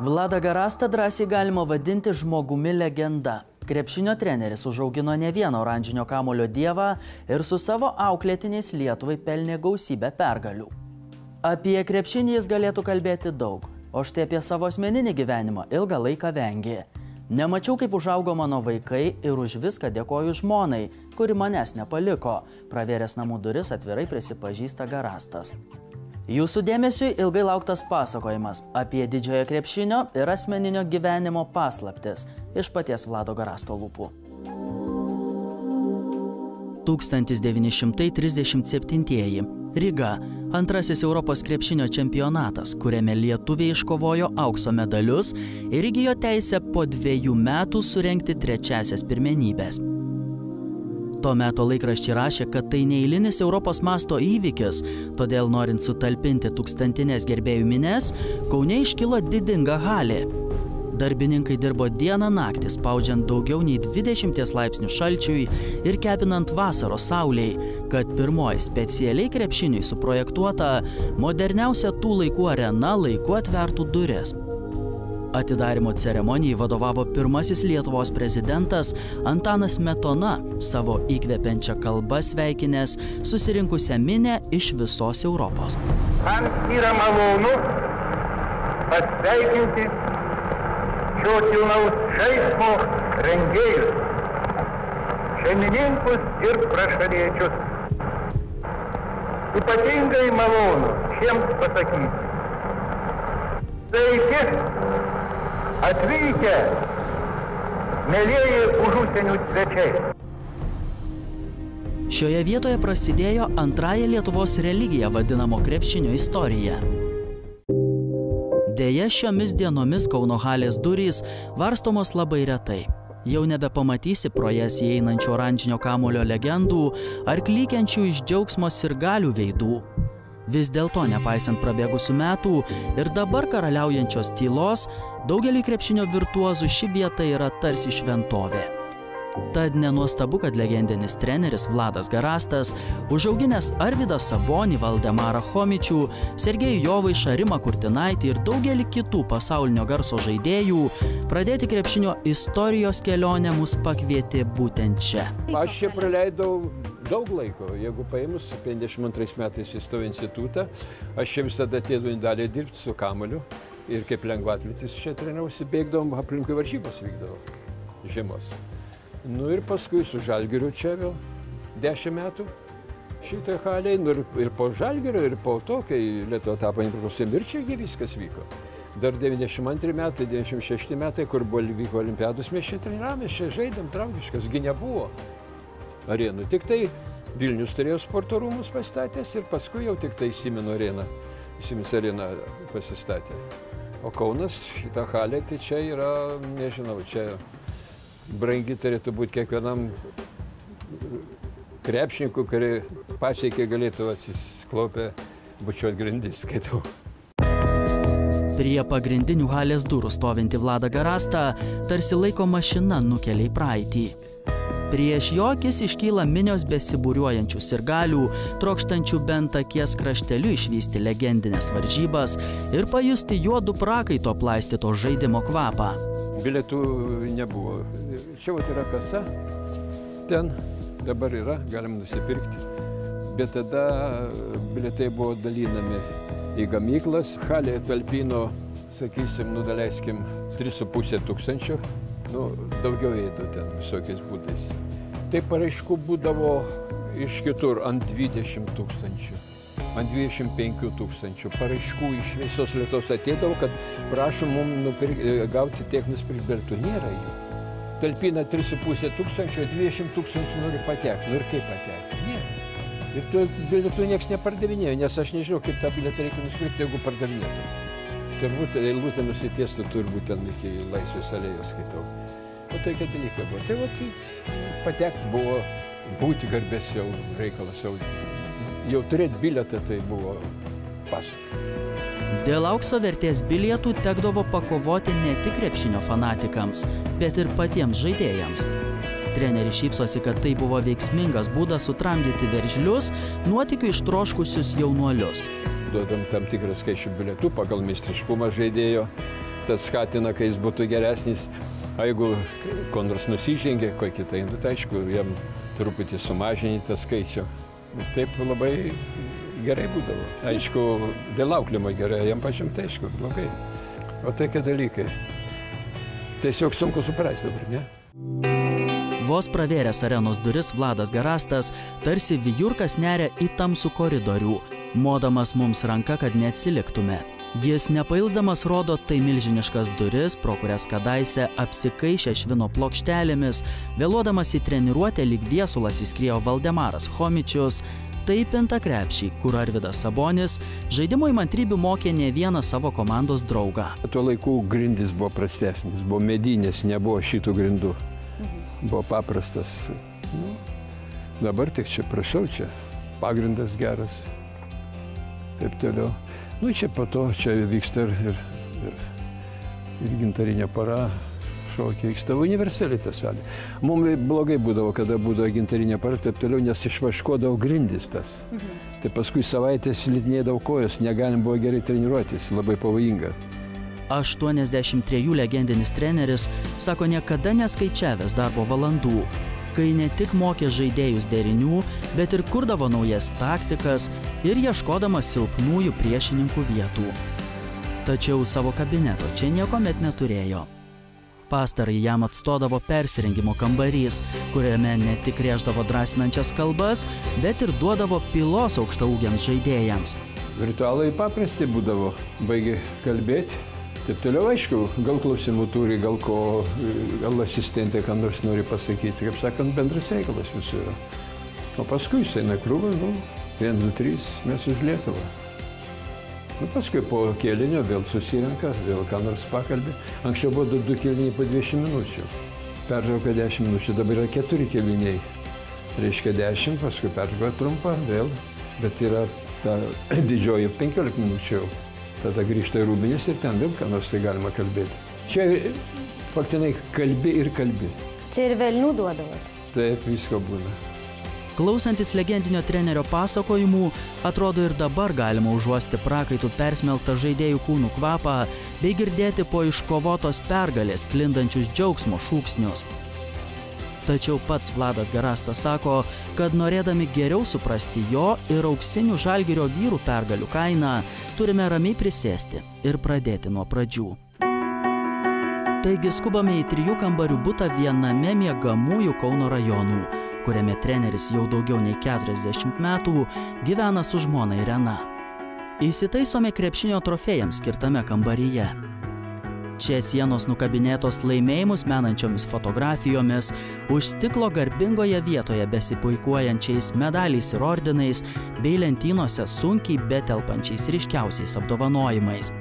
Vladą Garastą drąsiai galima vadinti žmogumi legenda. Krepšinio treneris užaugino ne vieną oranžinio kamuolio dievą ir su savo auklėtiniais Lietuvai pelnė gausybę pergalių. Apie krepšinį jis galėtų kalbėti daug, o štai apie savo asmeninį gyvenimą ilgą laiką vengė. Nemačiau, kaip užaugo mano vaikai ir už viską dėkoju žmonai, kuri manęs nepaliko. Pravėręs namų duris atvirai prisipažįsta Garastas. Jūsų dėmesiui ilgai lauktas pasakojimas apie didžiojo krepšinio ir asmeninio gyvenimo paslaptis iš paties Vlado Garasto lūpų. 1937 Ryga – antrasis Europos krepšinio čempionatas, kuriame lietuviai iškovojo aukso medalius ir įgijo teisę po 2 metų surengti trečiasias pirmenybės. Tuo metu laikraščiai rašė, kad tai neeilinis Europos masto įvykis, todėl norint sutalpinti tūkstantinės gerbėjų minias, Kaune iškilo didinga halė. Darbininkai dirbo dieną naktį, spaudžiant daugiau nei 20 laipsnių šalčiui ir kepinant vasaros saulei, kad pirmoji specialiai krepšiniui suprojektuota moderniausia tų laikų arena laiku atvertų duris. Atidarymo ceremonijai vadovavo pirmasis Lietuvos prezidentas Antanas Smetona, savo įkvepiančią kalbą sveikinęs susirinkusią minią iš visos Europos. Man yra malonu pasveikinti šio kilnaus žaismo rengėjus, šeimininkus ir prašaliečius. Ypatingai malonu šiems pasakyti. Sveiki atvykę, mielieji užsienio svečiai. Šioje vietoje prasidėjo antrąją Lietuvos religiją vadinamo krepšinio istorija. Deja, šiomis dienomis Kauno halės durys varstomos labai retai. Jau nebepamatysi pro jas įeinančių oranžinio kamuolio legendų ar klykiančių iš džiaugsmo sirgalių veidų. Vis dėlto, nepaisant prabėgusių metų ir dabar karaliaujančios tylos, daugeliui krepšinio virtuozų ši vieta yra tarsi šventovė. Tad nenuostabu, kad legendinis treneris Vladas Garastas, užauginęs Arvydą Sabonį, Valdemarą Chomičių, Sergejų Jovaišą, Rimą Kurtinaitį ir daugelį kitų pasaulinio garso žaidėjų, pradėti krepšinio istorijos kelionę mus pakvietė būtent čia. Aš čia praleidau daug laiko. Jeigu paėmus 52 metais įstojau į institutą, aš čia visada atėdavau į dalį dirbti su kamuoliu ir kaip lengvatletis čia treniausi, bėgdavom, aplinkui varžybos vykdavo žiemos. Nu ir paskui su Žalgiriu čia vėl 10 metų šitoj halėj, nu ir po Žalgirio, ir po to, kai Lietuva tapo nepriklausomybė, ir čiagi viskas vyko. Dar 92 metai, 96 metai, kur vyko olimpiados, mes čia treniravomės, čia žaidėm draugiškas, gi nebuvo arenų. Tik tai Vilnius turėjo sporto rūmus pastatęs ir paskui jau tik tai Simino arena pasistatė. O Kaunas, šitą halę, tai čia yra, nežinau, čia brangi turėtų būti kiekvienam krepšininkui, kuri pasiekė galėtų atsisklaupę bučiuot grindis, skaitau. Prie pagrindinių halės durų stovinti Vladą Garastą tarsi laiko mašina nukelia į praeitį. Prieš jo akis iškyla minios besibūriuojančių sirgalių, trokštančių bent akies krašteliu išvysti legendinės varžybas ir pajusti juodų prakaito plaistyto žaidimo kvapą. Bilietų nebuvo. Čia yra kasa, ten dabar yra, galim nusipirkti. Bet tada bilietai buvo dalinami į gamyklas. Halė talpino, sakysim, daleiskim, 3,5 tūkstančio. Nu, daugiau eidų ten visokiais būdais. Tai paraiškų būdavo iš kitur ant 20 tūkstančių, ant 25 tūkstančių. Paraiškų iš visos Lietuvos atėdavo, kad prašom mums gauti tiek nusipirkti bilietų. Nėra jų. Talpina 3,5 tūkstančio, 20 tūkstančių nori patekti. Nu ir kaip patekti? Nėra. Ir tų bilietų niekas nepardavinėjo, nes aš nežinau, kaip tą bilietą reikia nusipirkti, jeigu pardavinėtų. Turbūt eilutė nusitiestų turbūt ten iki Laisvės alėjos, skaitau. O tokie dalykai buvo. Tai vat, patekti buvo, būti garbės jau reikalas. Jau turėti bilietą tai buvo pasaka. Dėl aukso vertės bilietų tekdavo pakovoti ne tik krepšinio fanatikams, bet ir patiems žaidėjams. Treneris šypsosi, kad tai buvo veiksmingas būdas sutramdyti veržlius, nuotykių ištroškusius jaunuolius. Duodam tam tikrą skaičių bilietų pagal meistriškumą žaidėjo. tas skatina, kai jis būtų geresnis. O jeigu ko nors nusižengė, ko kitai, tai aišku, jam truputį sumažinti tą skaičių. Nes taip labai gerai būdavo. Aišku, dėl auklimo gerai, jam pačiam tai aišku, blogai. O tokie dalykai. Tiesiog sunku suprasti dabar, ne? Vos pravėręs arenos duris, Vladas Garastas tarsi vijurkas neria į tamsų koridorių, modamas mums ranka, kad neatsiliktume. Jis nepailsdamas rodo tai milžiniškas duris, pro kurias kadaise apsikaišę švino plokštelėmis, vėluodamas į treniruotę lyg viesulas įskriejo Valdemaras Chomičius, tai pinta krepšį, kur Arvydas Sabonis žaidimo įmantrybių mokė ne vieną savo komandos draugą. Tuo laiku grindis buvo prastesnis, buvo medinės, nebuvo šitų grindų. Buvo paprastas. Nu, dabar tik čia, prašau, čia pagrindas geras. Taip toliau. Nu, čia po to, čia vyksta ir gintarinė para, šokiai vyksta universali ta salė. Mums blogai būdavo, kada būdavo gintarinė para, taip toliau, nes išvaškodavo grindis tas. Tai paskui savaitės slidinėdavo kojos, negalim buvo gerai treniruotis, labai pavojinga. 83 legendinis treneris sako niekada neskaičiavęs darbo valandų, kai ne tik mokė žaidėjus derinių, bet ir kurdavo naujas taktikas ir ieškodamas silpnųjų priešininkų vietų. Tačiau savo kabineto čia niekuomet neturėjo. Pastarąjį jam atstodavo persirengimo kambarys, kuriame ne tik rėždavo drąsinančias kalbas, bet ir duodavo pylos aukštaūgiams žaidėjams. Ritualai paprasti būdavo, baigė kalbėti. Taip toliau, aišku, gal klausimų turi, gal asistentė, ką nors nori pasakyti. Kaip sakant, bendras reikalas visų yra. O paskui jis eina krūvą, 1, 2, 3, mes už Lietuvą. Paskui po kėlinio vėl susirenka, vėl ką nors pakalbė. Anksčiau buvo 2 kėliniai po 20 minučių. Pertrauka 10 minučių, dabar yra 4 kėliniai. Reiškia 10, paskui pertrauka trumpa, vėl. Bet yra ta didžioji 15 minučių. Tada grįžta į rūbinės ir ten vėl ką nors tai galima kalbėti. Čia faktinai kalbi ir kalbi. Čia ir velnių duodavot? Taip, visko būna. Klausantis legendinio trenerio pasakojimų, atrodo ir dabar galima užuosti prakaitų persmelktą žaidėjų kūnų kvapą bei girdėti po iškovotos pergalės sklindančius džiaugsmo šūksnius. Tačiau pats Vladas Garastas sako, kad norėdami geriau suprasti jo ir auksinių Žalgirio vyrų pergalių kainą, turime ramiai prisėsti ir pradėti nuo pradžių. Taigi skubame į 3 kambarių butą viename miegamųjų Kauno rajonų, kuriame treneris jau daugiau nei 40 metų gyvena su žmona Irena. Įsitaisome krepšinio trofėjams skirtame kambaryje. Čia sienos nukabinėtos laimėjimus menančiomis fotografijomis, už stiklo garbingoje vietoje besipuikuojančiais medaliais ir ordinais, bei lentynose sunkiai betelpančiais ryškiausiais apdovanojimais.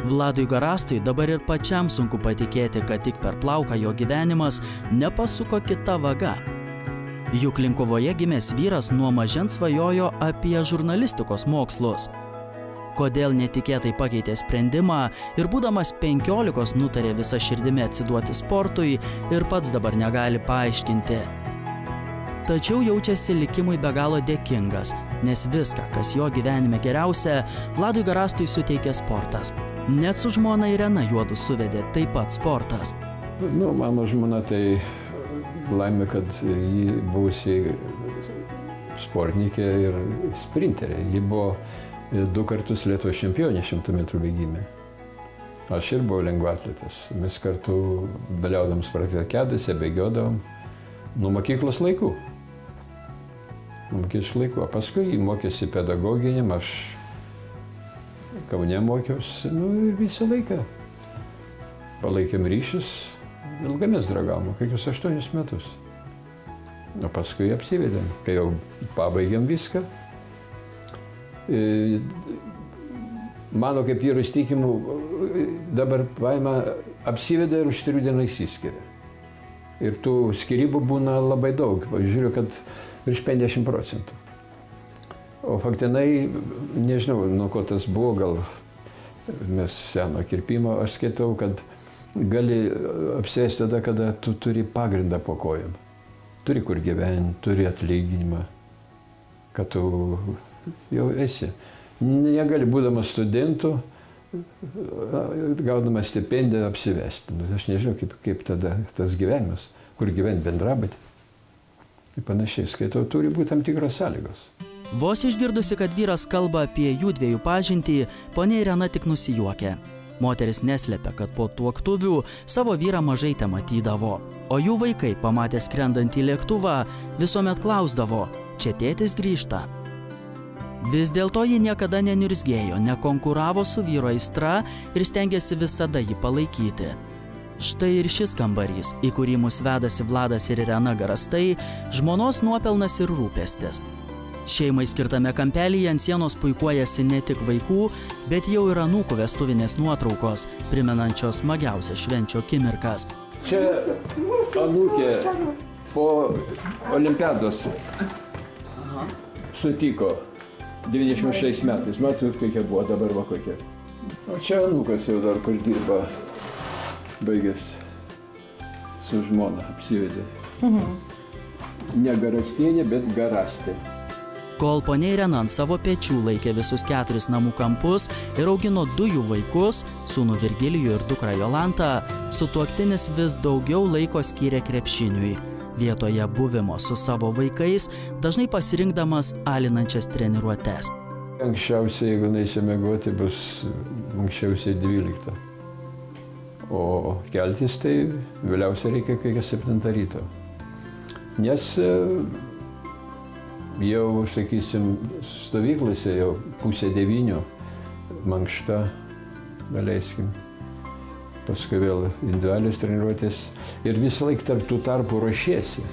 Vladui Garastui dabar ir pačiam sunku patikėti, kad tik per plauką jo gyvenimas nepasuko kita vaga. Juk Linkuvoje gimęs vyras nuo mažens svajojo apie žurnalistikos mokslus. Kodėl netikėtai pakeitė sprendimą ir būdamas 15 nutarė visą širdimi atsiduoti sportui ir pats dabar negali paaiškinti. Tačiau jaučiasi likimui be galo dėkingas, nes viską, kas jo gyvenime geriausia, Vladui Garastui suteikė sportas. Net su žmona Irena juodu suvedė taip pat sportas. Mano žmona tai laimė, kad ji buvusi sportininkė ir sprinterė. Ji buvo 2 kartus Lietuvos čempionė 100 metrų bėgime. Aš ir buvau lengvaatletas. Mes kartu dalyvaudam spartakiadose, bėgiodavom nuo mokyklos laikų. O paskui mokėsi pedagoginiam, aš Kaune mokiausi, ir visą laiką palaikėm ryšius. Ilgai mes draugavom, kokius 8 metus. O paskui apsivedėm, kai jau pabaigėm viską. Mano kaip vyro įsitikimu dabar paima apsiveda ir už 3 dienų išsiskiria. Ir tų skirybų būna labai daug. Žiūriu, kad virš 50%. O faktinai, nežinau, nuo ko tas buvo, gal mes seno kirpimo, aš skaitau, kad gali apsėsti tada, kada tu turi pagrindą po kojom. Turi kur gyventi, turi atlyginimą, kad tu jau esi. Negali būdamas studentu gaudama stipendiją apsivesti. Aš nežinau, kaip tada tas gyvenimas, kur gyventi bendrabatį. Ir panašiai, skaitau, turi būti tam tikros sąlygos. Vos išgirdusi, kad vyras kalba apie jų dviejų pažintį, ponia Irena tik nusijuokė. Moteris neslėpė, kad po tuoktuvių savo vyrą mažai tematydavo, o jų vaikai, pamatę skrendantį lėktuvą, visuomet klausdavo, čia tėtis grįžta. Vis dėlto ji niekada neniurzgėjo, nekonkuravo su vyro aistra ir stengėsi visada jį palaikyti. Štai ir šis kambarys, į kurį mus vedasi Vladas ir Irena Garastai, žmonos nuopelnas ir rūpestis. Šeimai skirtame kampelyje ant sienos puikuojasi ne tik vaikų, bet jau ir anūkų vestuvinės nuotraukos, primenančios smagiausias švenčio akimirkas. Čia anūkė po olimpiados sutiko 96 metais. Matot, kokia buvo, dabar va kokia. O čia anūkas jau dar kur dirba, baigęs su žmona, apsivedė. Ne Garastienė, bet Garastė. Kol ponia Irena ant savo pečių laikė visus 4 namų kampus ir augino 2 jų vaikus, sūnų Virgilijų ir dukrą Jolantą, sutuoktinis vis daugiau laiko skyrė krepšiniui. Vietoje buvimo su savo vaikais, dažnai pasirinkdamas alinančias treniruotes. Anksčiausiai, jeigu neįsiu miegoti, bus anksčiausiai 12. O keltis tai vėliausiai reikia kokią 7 ryto. Nes jau, sakysim, stovyklose jau 8:30 mankšta, daleiskim. Paskui vėl individualios treniruotės ir visą laiką tarp tų tarpų ruošiesi.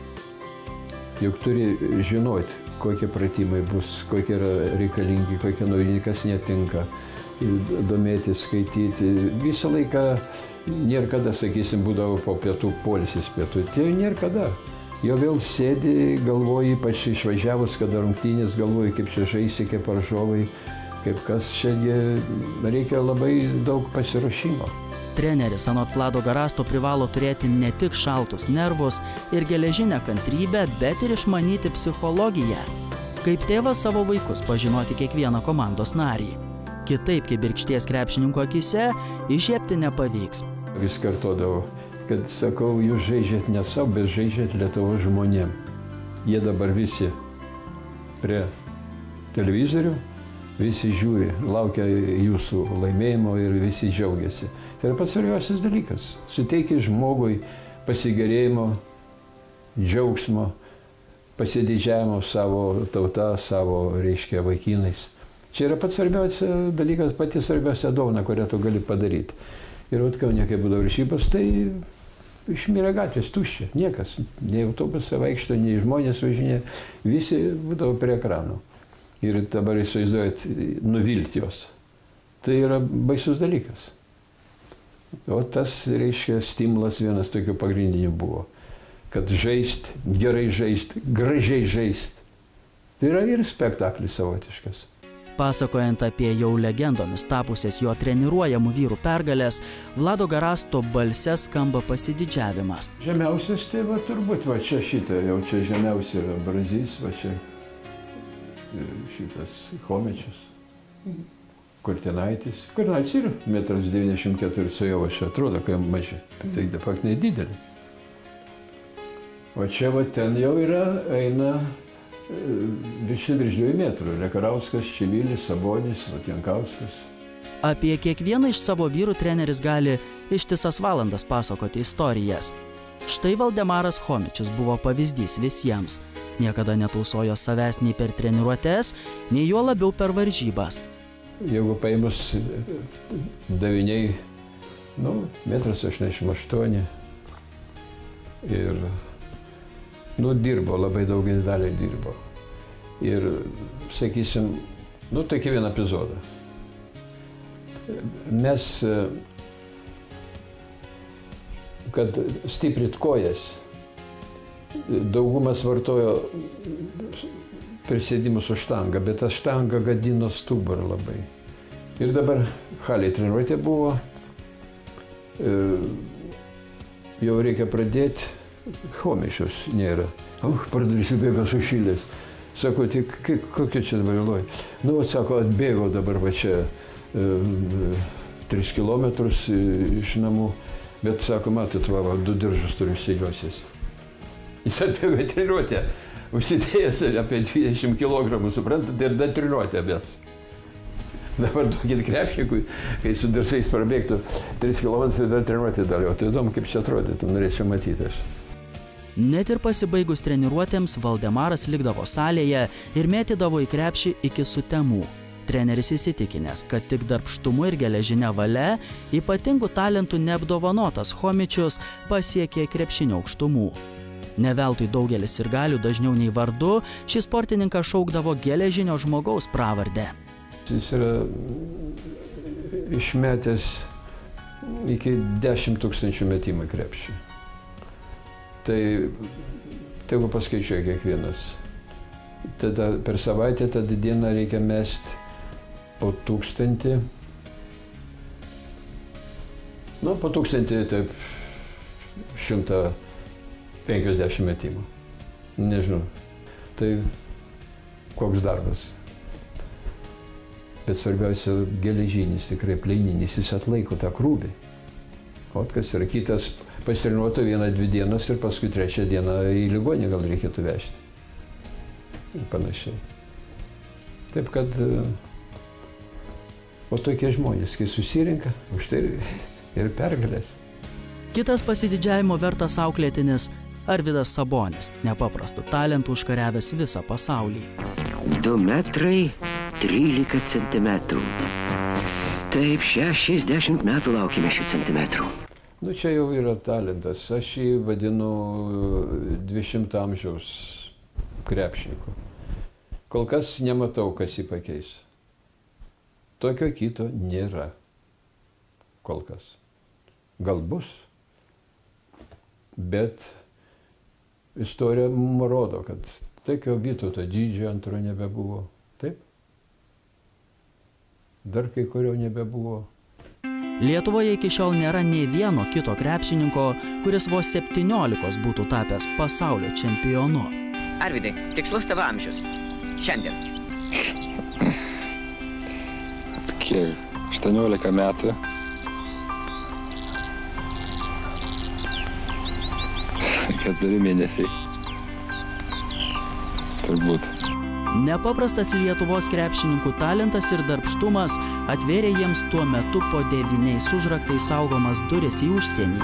Juk turi žinoti, kokie pratimai bus, kokie yra reikalingi, kokie naujini, kas netinka, domėtis, skaityti. Visą laiką nėra kada, sakysim, būdavo po pietų poilsis pietų. Tai nėra kada. Jo vėl sėdi, galvoji, ypač išvažiavus, kada rungtynės, galvoji, kaip čia žaisi, kaip varžovai, kaip kas čia, reikia labai daug pasiruošimo. Treneris anot Vlado Garasto privalo turėti ne tik šaltus nervus ir geležinę kantrybę, bet ir išmanyti psichologiją. Kaip tėvas savo vaikus pažinoti kiekvieną komandos narį. Kitaip, kaip Birkšties krepšininko akise, įžiebti nepavyks. Vis kartodavau, kad, sakau, jūs žaidžiat ne savo, bet žaidžiat Lietuvos žmonėm. Jie dabar visi prie televizorių, visi žiūri, laukia jūsų laimėjimo ir visi džiaugiasi. Tai yra pats svarbiausias dalykas. Suteikti žmogui pasigėrėjimo, džiaugsmo, pasididžiavimo savo tauta, savo, reiškia, vaikinais. Čia yra pats svarbiausias dalykas, pati svarbiausia dovana, kurią tu gali padaryti. Ir vat Kaune, kai būdavo varžybos, tai išmirė gatvės tuščia, niekas. Nei autobusai vaikšto, nei žmonės važinė, visi būdavo prie ekranų. Ir dabar įsivaizduojat, nuvilti jos. Tai yra baisus dalykas. O tas, reiškia, stimulas vienas tokių pagrindinių buvo. Kad žaist, gerai žaist, gražiai žaist. Tai yra ir spektaklis savotiškas. Pasakojant apie jau legendomis tapusias jo treniruojamų vyrų pergalės, Vlado Garasto balse skamba pasididžiavimas. Žemiausias tai va turbūt, va čia šitą, jau čia žemiausia yra Brazys, va čia šitas Chomičius. Kurtinaitis. Kurtinaitis yra 1,94 m su jau aš atrodo, kai maži. Tai de facto nedidelį. O čia va ten jau yra, eina virš 2 metrų. Lekarauskas, Čivilis, Sabonis, Jankauskas. Apie kiekvieną iš savo vyrų treneris gali ištisas valandas pasakoti istorijas. Štai Valdemaras Chomičius buvo pavyzdys visiems. Niekada netausojo savęs nei per treniruotes, nei juo labiau per varžybas. Jeigu paėmus daviniai, 1,88 m ir, dirbo, labai daug dalį dirbo. Ir, sakysim, tokį vieną epizodą. Mes, kad stiprit kojas, daugumas vartojo prisėdimus su štanga, bet ta štanga gadino stuburą labai. Ir dabar halėj treniruotė buvo, jau reikia pradėti, Chomičius nėra. Pradėsiu bėga sušilęs. Sako, tai kokia čia dabar vėluoja? Sako, atbėgau dabar va čia 3 kilometrus iš namų, bet sako, matot, 2 diržus turiu segiosiais. Jis atbėgo į treniruotę, užsidėjęs apie 20 kg, suprantat, ir dar treniruotę, bet. Dabar duokit krepšininkui, kai su diržais prabėgtų 3 km ir dar treniruotę dalyvauti. Tai įdomu, kaip čia atrodytų, norėčiau matyti aš. Net ir pasibaigus treniruotėms Valdemaras likdavo salėje ir mėtydavo į krepšį iki sutemų. Treneris įsitikinęs, kad tik darbštumu ir geležinė valia ypatingų talentų neapdovanotas Chomičius pasiekė krepšinio aukštumų. Ne veltui daugelis sirgalių dažniau nei vardu šį sportininką šaukdavo geležinio žmogaus pravardę. Jis yra išmetęs iki 10 000 metimų į krepšį. Tai tegu paskaičiuoja kiekvienas. Tada per savaitę, tada dieną reikia mesti po 1000. Nu, po 1000, taip, 150 metimų. Nežinau. Tai koks darbas. Bet svarbiausia, geležinis, tikrai pleininis, jis atlaiko tą krūvį. O kas yra kitas, pasitreniruotų 1-2 dienas ir paskui 3 dieną į ligonį gal reikėtų vežti. Ir panašiai. Taip kad, o tokie žmonės, kai susirinka, už tai ir pergalės. Kitas pasididžiavimo vertas auklėtinis Arvydas Sabonis, nepaprastų talentų užkariavęs visą pasaulį. 2 metrai 13 centimetrų. Taip, 60 metų laukime šių centimetrų. Nu, čia jau yra talentas. Aš jį vadinu 20 amžiaus krepšininku. Kol kas nematau, kas jį pakeis. Tokio kito nėra. Kol kas. Gal bus. Bet istorija mums rodo, kad tokio Vytauto Didžiojo antro nebebuvo. Taip? Dar kai kurio nebebuvo. Lietuvoje iki šiol nėra nei vieno kito krepšininko, kuris vos 17 būtų tapęs pasaulio čempionu. Arvydai, tikslus tavo amžius. Šiandien. Kiek? 18 metų. Keturi mėnesiai. Turbūt. Nepaprastas Lietuvos krepšininkų talentas ir darbštumas atvėrė jiems tuo metu po 9 užraktais saugomas duris į užsienį.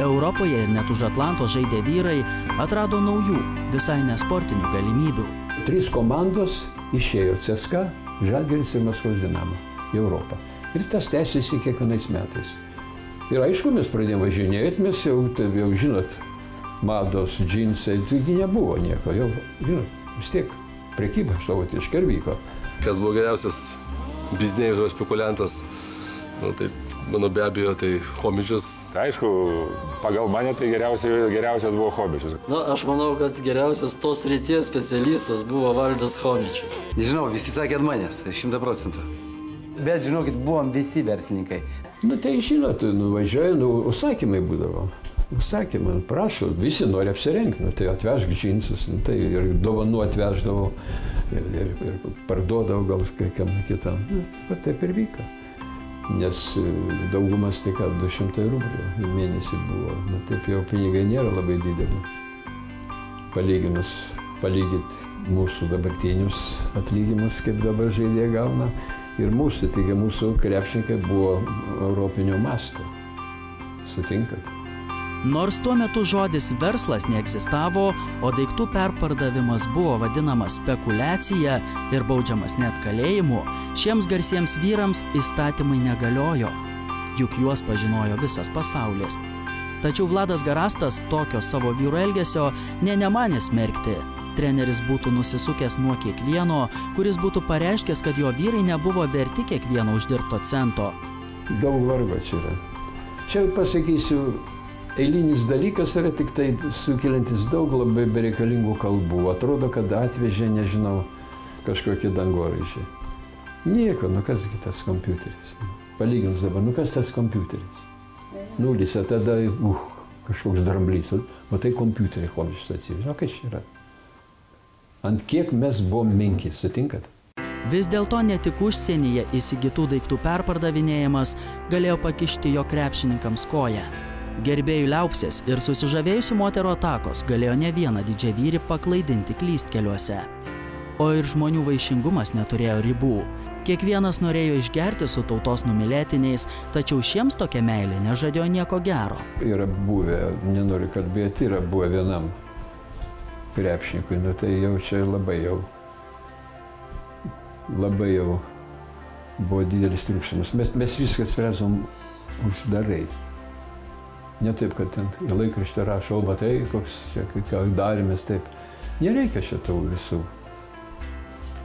Europoje ir net už Atlanto žaidę vyrai atrado naujų, visai nesportinių galimybių. 3 komandos išėjo CSKA, Žalgiris ir Maskvos Dinamo į Europą. Ir tas tęsiasi kiekvienais metais. Ir aišku, mes pradėjome važinėti, mes jau žinot, mados, džinsai, taigi nebuvo nieko, jau, žinot, vis tiek. Prekyba savotiškai ir vyko. Kas buvo geriausias biznėjus spekuliantas, nu, tai mano be abejo, tai Chomičius. Aišku, pagal mane tai geriausias buvo Chomičius. Na, aš manau, kad geriausias tos srities specialistas buvo Valdas Chomičius. Nežinau, visi sakė ant manęs, 100%. Bet žinokit, buvom visi verslininkai. Nu tai žinot, nuvažiuoja, užsakymai būdavo. Užsakymai, prašau, visi nori apsirengti, nu, tai atvežk džinsus, nu, tai ir dovanų atveždavau, ir parduodavau gal kam kitam. Nu, taip ir vyko. Nes daugumas tik 200 rublių į mėnesį buvo. Nu, taip jau pinigai nėra labai dideli. Palygint mūsų dabartinius atlyginimus, kaip dabar žaidėjai gauna, ir mūsų, taigi mūsų krepšininkai buvo europinio masto. Sutinkat? Nors tuo metu žodis verslas neegzistavo, o daiktų perpardavimas buvo vadinamas spekulacija ir baudžiamas net kalėjimu, šiems garsiems vyrams įstatymai negaliojo, juk juos pažinojo visas pasaulis. Tačiau Vladas Garastas tokio savo vyro elgesio nemanė smerkti. Treneris būtų nusisukęs nuo kiekvieno, kuris būtų pareiškęs, kad jo vyrai nebuvo verti kiekvieno uždirbto cento. Daug vargo čia yra. Čia pasakysiu, eilinis dalykas yra tik tai sukeliantis daug labai bereikalingų kalbų. Atrodo, kad atvežė, nežinau, kažkokį dangoraižį. Nieko, nu kas tas kompiuteris? Palyginus dabar, nu kas tas kompiuteris? Nulis, o tada, kažkoks dramblys. O tai kompiuterį Chomičius atsivežė. O kas čia yra? Ant kiek mes buvom menki, sutinkat? Vis dėlto ne tik užsienyje įsigytų daiktų perpardavinėjimas galėjo pakišti jo krepšininkams koją. Gerbėjų liaupsės ir susižavėjusių moterų atakos galėjo ne vieną didžiavyrį paklaidinti klystkeliuose. O ir žmonių vaišingumas neturėjo ribų. Kiekvienas norėjo išgerti su tautos numylėtiniais, tačiau šiems tokia meilė nežadėjo nieko gero. Yra buvę, nenoriu kalbėti, yra buvę vienam krepšininkui, nu tai jau čia labai jau buvo didelis triukšmas. Mes viską spręsom uždarai. Ne taip, kad ten laikraštį rašo, o matai, koks čia, ką darėmės taip. Nereikia šitą visų.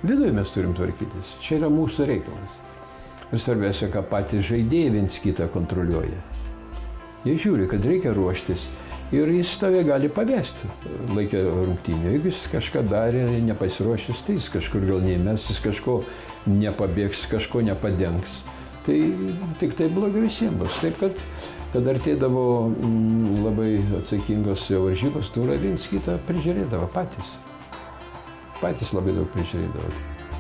Viduje mes turim tvarkytis. Čia yra mūsų reikalas. Ir svarbiausia, kad patys žaidėjai viens kitą kontroliuoja. Jie žiūri, kad reikia ruoštis ir jis tave gali pavesti laikę rungtynių. Jeigu jis kažką darė, nepasiruošęs, tai jis kažkur gal neįmes, jis kažko nepabėgs, kažko nepadengs. Tai tik tai blogai visiems bus. Taip, kad artėdavo labai atsakingos varžybos, turą viens kitą prižiūrėdavo patys. Patys labai daug prižiūrėdavo.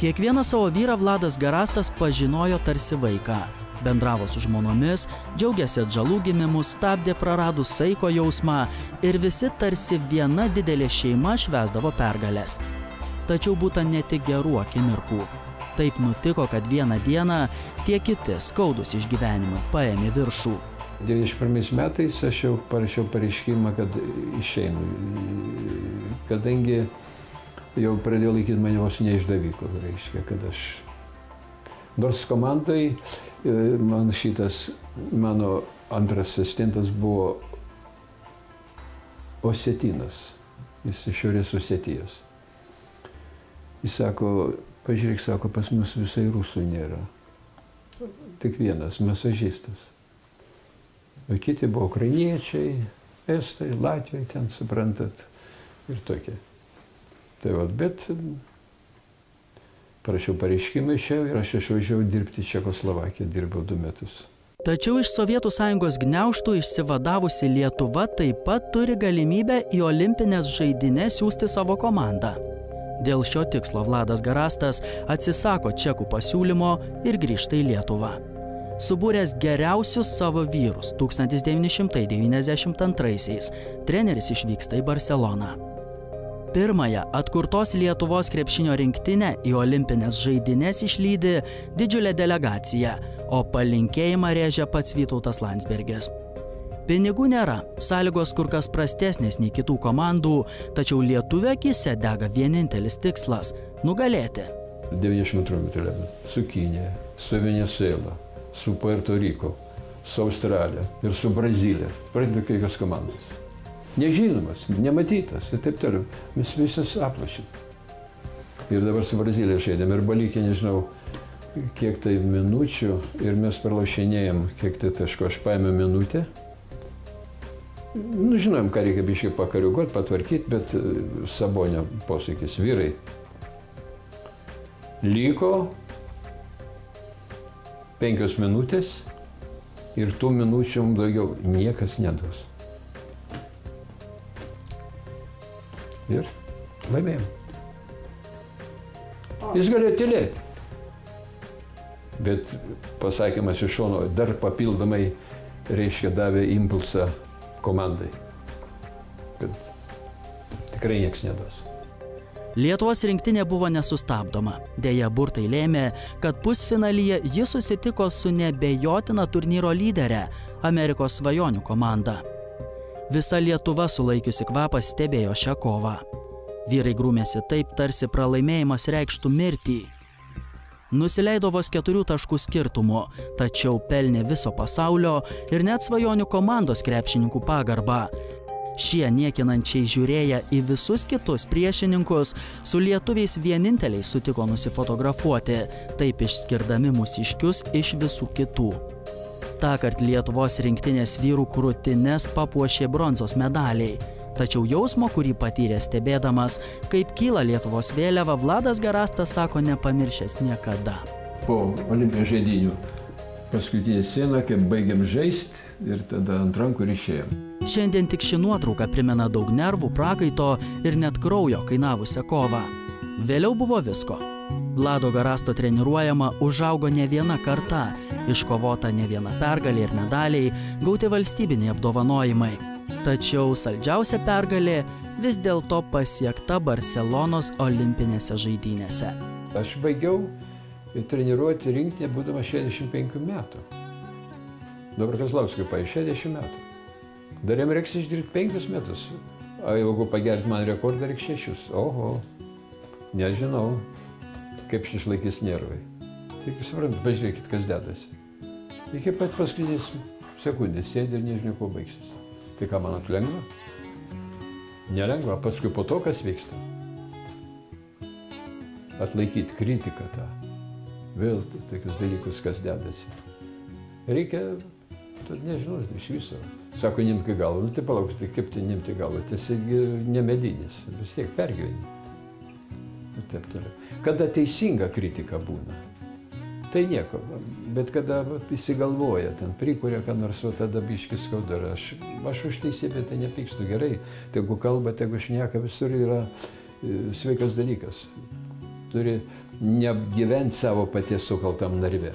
Kiekvieną savo vyrą Vladas Garastas pažinojo tarsi vaiką. Bendravo su žmonomis, džiaugiasi atžalų gimimu, stabdė praradus saiko jausmą ir visi tarsi viena didelė šeima švęsdavo pergalės. Tačiau būta ne tik gerų akimirkų. Taip nutiko, kad vieną dieną tie kiti skaudūs išgyvenimai paėmė viršų. 91 metais aš jau parašiau pareiškimą, kad išeinu, kadangi jau pradėjo laikyti mane vos neišdaviku, reiškia, kad aš... Nors komandai mano antras asistentas buvo Osetinas, jis iš Šiaurės Osetijos. Jis sako, pažiūrėk, sako, pas mus visai rusų nėra. Tik vienas, masažistas. O kiti buvo ukrainiečiai, estai, latviai, ten suprantat, ir tokie. Tai vat, bet parašiau pareiškimą išėjau ir aš išvažiavau dirbti Čekoslovakiją, dirbau 2 metus. Tačiau iš Sovietų Sąjungos gniaužtų išsivadavusi Lietuva taip pat turi galimybę į olimpines žaidynes siųsti savo komandą. Dėl šio tikslo Vladas Garastas atsisako čekų pasiūlymo ir grįžta į Lietuvą. Subūręs geriausius savo vyrus 1992-aisiais, treneris išvyksta į Barseloną. Pirmąją atkurtos Lietuvos krepšinio rinktinę į olimpines žaidynes išlydi didžiulė delegacija, o palinkėjimą rėžia pats Vytautas Landsbergis. Pinigų nėra, sąlygos kur kas prastesnės nei kitų komandų, tačiau lietuvio akyse dega vienintelis tikslas – nugalėti. 92 metų su Kinija, su Venezuela, su Puerto Riko, su Australija ir su Brazilija. Pradėjo kokios komandos. Nežinomas, nematytas ir taip toliau. Mes visas aplašėm. Ir dabar su Brazilija žaidėm ir balikė, nežinau, kiek tai minučių ir mes pralašinėjom, kiek tai taško. Aš paėmė minutę. Nu, žinojom, ką reikia biškai pakariugot, patvarkyti, bet Sabonio posakis, vyrai. Liko 5 minutės ir tų minučių mums daugiau niekas neduos. Ir laimėjom. Jis galėjo tylėti. Bet pasakymas iš šono dar papildomai, reiškia, davė impulsą komandai, kad tikrai nieks neduos. Lietuvos rinktinė buvo nesustabdoma. Deja, burtai lėmė, kad pusfinalyje ji susitiko su neabejotina turnyro lydere – Amerikos svajonių komanda. Visa Lietuva sulaikiusi kvapą stebėjo šią kovą. Vyrai grūmėsi taip, tarsi pralaimėjimas reikštų mirtį. Nusileido vos 4 taškų skirtumu, tačiau pelnė viso pasaulio ir net svajonių komandos krepšininkų pagarbą. Šie niekinančiai žiūrėję į visus kitus priešininkus, su lietuviais vieninteliai sutiko nusifotografuoti, taip išskirdami mūsiškius iš visų kitų. Tąkart Lietuvos rinktinės vyrų krūtines papuošė bronzos medaliai. Tačiau jausmo, kurį patyrė stebėdamas, kaip kyla Lietuvos vėliava, Vladas Garastas sako nepamiršęs niekada. Po olimpinių žaidynių paskutinė scena, kai baigėm žaisti ir tada ant rankų ir išėjom. Šiandien tik ši nuotrauka primena daug nervų, prakaito ir net kraujo kainavusią kovą. Vėliau buvo visko. Vlado Garasto treniruojama užaugo ne viena karta, iškovota ne viena pergalė ir medaliai, gauti valstybiniai apdovanojimai. Tačiau saldžiausia pergalė vis dėlto pasiekta Barselonos olimpinėse žaidynėse. Aš baigiau treniruoti rinktinę būdamas 65 metų. Dabar Kazlauskui 60 metų. Dar jam reiks išdirbti 5 metus. O jeigu pagerinti man rekordą, reiks 6. Oho, nežinau, kaip šis laikys nervai. Tik suprantu, pažiūrėkit, kas dedasi. Iki pat paskutinės sekundės sėdi ir nežinia, kuo baigsis. Tai ką manot, lengva? Nelengva, paskui po to, kas vyksta. Atlaikyti kritiką tą. Vėl tokius dalykus, kas dedasi. Reikia, nežinau, iš viso. Sako, nimti galvą. Nu, tai palauk, tai kaip tai nimti galvą? Tiesiog nemedinis, vis tiek pergyveni. Ir taip toliau. Kada teisinga kritika būna, tai nieko. Bet kada įsigalvoja, ten prikuria, ką nors, o tada biškis skauda. Aš už teisybę tai nepykstu gerai. Tegu kalba, tegu šneka, visur yra sveikas dalykas. Turi negyventi savo paties sukaltam narve.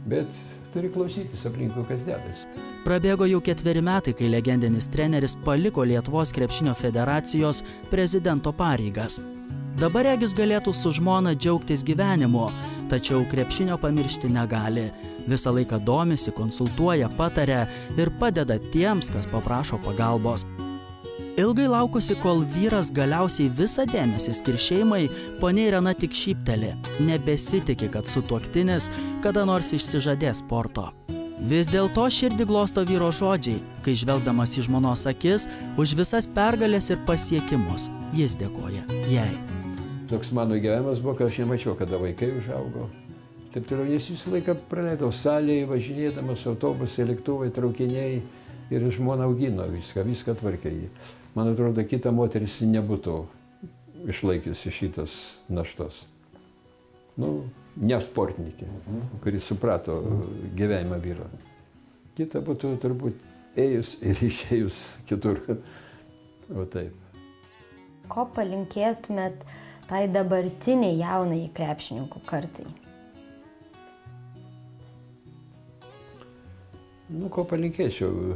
Bet turi klausytis aplinkui, kas dedasi. Prabėgo jau 4 metai, kai legendinis treneris paliko Lietuvos krepšinio federacijos prezidento pareigas. Dabar regis galėtų su žmona džiaugtis gyvenimu, tačiau krepšinio pamiršti negali. Visą laiką domisi, konsultuoja, pataria ir padeda tiems, kas paprašo pagalbos. Ilgai laukusi, kol vyras galiausiai visą dėmesį skirs šeimai, ponia Irena tik šypteli, nebesitiki, kad sutuoktinis kada nors išsižadės sporto. Vis dėlto širdį glosto vyro žodžiai, kai žvelgdamas į žmonos akis už visas pergalės ir pasiekimus, jis dėkoja jai. Toks mano gyvenimas buvo, kad aš nemačiau, kada vaikai užaugo. Taip toliau, nes visą laiką praleidau salėje, važinėdamas autobusai, lėktuvai, traukiniai ir žmona augino viską tvarkė jį. Man atrodo, kita moteris nebūtų išlaikiusi šitos naštos. Nu, ne sportininkė, kuris suprato gyvenimą vyro. Kita būtų turbūt ėjus ir išėjus kitur. O taip. Ko palinkėtumėt tai dabartiniai jaunai krepšininkų kartai? Nu, ko palinkėčiau?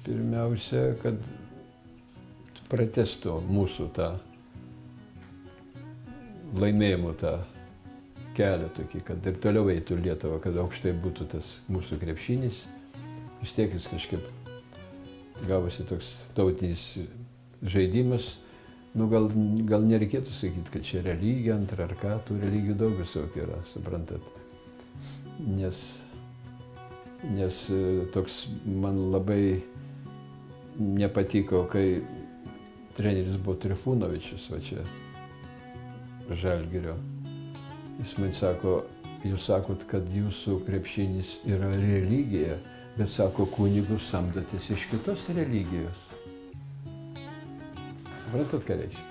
Pirmiausia, kad pratęstų mūsų tą laimėjimų tą kelią tokį, kad ir toliau eitų Lietuvą, kad aukštai būtų tas mūsų krepšinis. Vis tiek jis kažkaip gavosi toks tautinis žaidimas. Nu, gal nereikėtų sakyti, kad čia religija, antra ar ką, tų religijų daug visokių yra, suprantat. Nes toks man labai nepatiko, kai treneris buvo Trifunovičius, va čia Žalgirio. Jis man sako, jūs sakot, kad jūsų krepšinis yra religija, bet sako, kunigus samdotės iš kitos religijos. Suprantat, ką reiškia?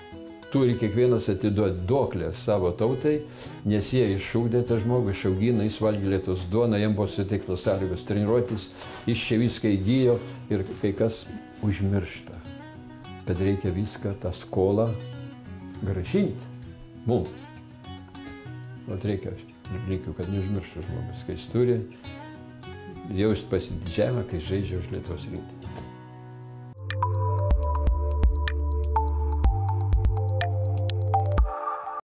Turi kiekvienas atiduoti duoklę savo tautai, nes jie išugdė tą žmogų, išaugino, jis valgė Lietuvos duoną, jam buvo suteiktos sąlygos treniruotis, jis čia viską įgijo ir kai kas užmiršta, kad reikia viską, tą skolą grąžinti mums. O reikia, kad neužmirštų žmogus, kai jis turi jausti pasididžiavimą, kai žaidžia už Lietuvos rinktinę.